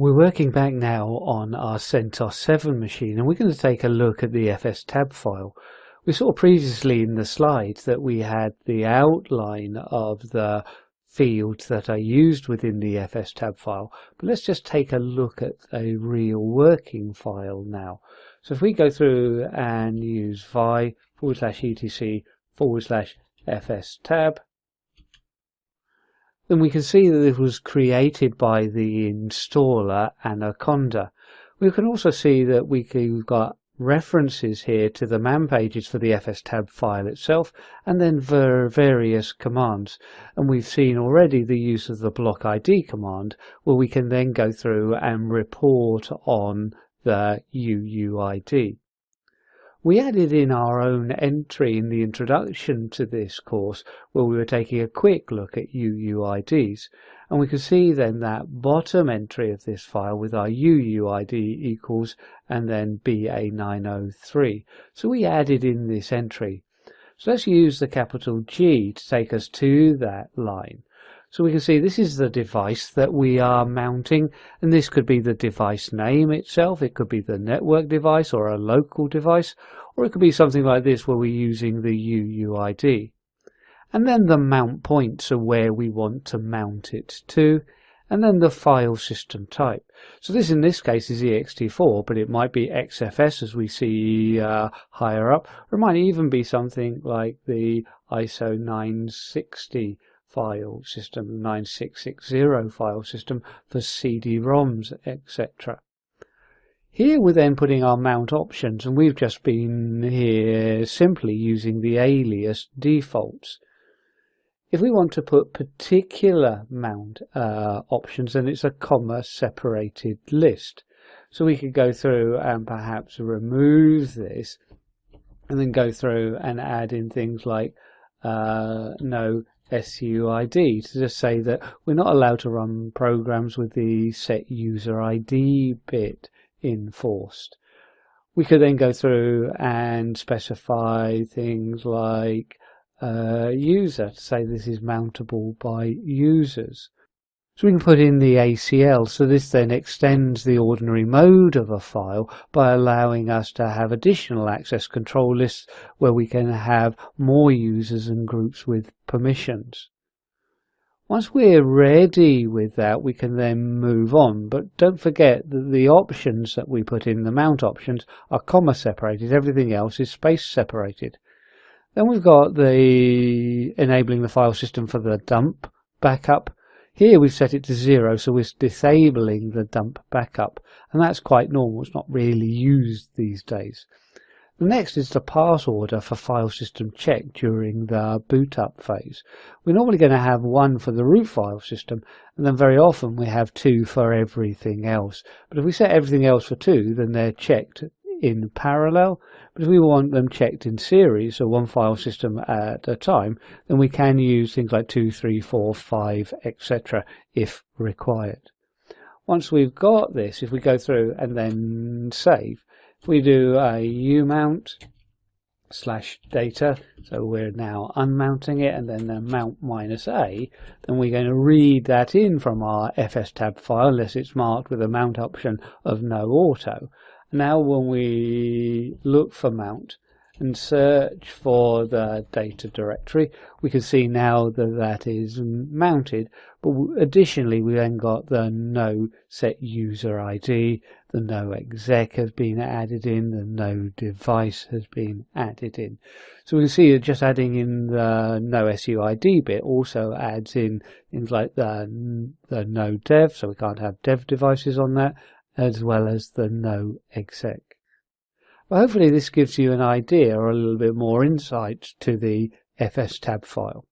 We're working back now on our CentOS 7 machine, and we're going to take a look at the fstab file. We saw previously in the slides that we had the outline of the fields that are used within the fstab file, but let's just take a look at a real working file now. So if we go through and use vi/etc/fstab, then we can see that it was created by the installer Anaconda. We can also see that we've got references here to the man pages for the fstab file itself, and then various commands. And we've seen already the use of the block ID command, where we can then go through and report on the UUID. We added in our own entry in the introduction to this course where we were taking a quick look at UUIDs, and we can see then that bottom entry of this file with our UUID equals and then BA903. So we added in this entry. So let's use the capital G to take us to that line. So we can see this is the device that we are mounting, and this could be the device name itself, it could be the network device or a local device, or it could be something like this where we're using the UUID. And then the mount points are where we want to mount it to, and then the file system type. So this in this case is ext4, but it might be XFS as we see higher up, or it might even be something like the ISO 960 file system, 9660 file system for CD-ROMs, etc. Here we're then putting our mount options, and we've just been here simply using the alias defaults. If we want to put particular mount options, then it's a comma separated list. So we could go through and perhaps remove this and then go through and add in things like no SUID to just say that we're not allowed to run programs with the set user ID bit enforced. We could then go through and specify things like user to say this is mountable by users. So we can put in the ACL, so this then extends the ordinary mode of a file by allowing us to have additional access control lists where we can have more users and groups with permissions. Once we're ready with that, we can then move on, but don't forget that the options that we put in, the mount options, are comma separated, everything else is space separated. Then we've got the enabling the file system for the dump backup. Here we've set it to 0, so we're disabling the dump backup, and that's quite normal, it's not really used these days. The next is the pass order for file system check during the boot up phase. We're normally going to have one for the root file system, and then very often we have 2 for everything else. But if we set everything else for 2, then they're checked in parallel. But if we want them checked in series, so one file system at a time, then we can use things like 2, 3, 4, 5, etc. if required. Once we've got this, if we go through and then save, if we do a umount/data, so we're now unmounting it, and then the mount -a, then we're going to read that in from our fstab file unless it's marked with a mount option of no auto. Now when we look for mount and search for the data directory, we can see now that that is mounted, but additionally we then got the no set user ID, the no exec has been added in, the no device has been added in. So we can see that just adding in the no SUID bit also adds in things like the no dev, so we can't have dev devices on that, as well as the no exec. Well, hopefully this gives you an idea or a little bit more insight to the fstab file.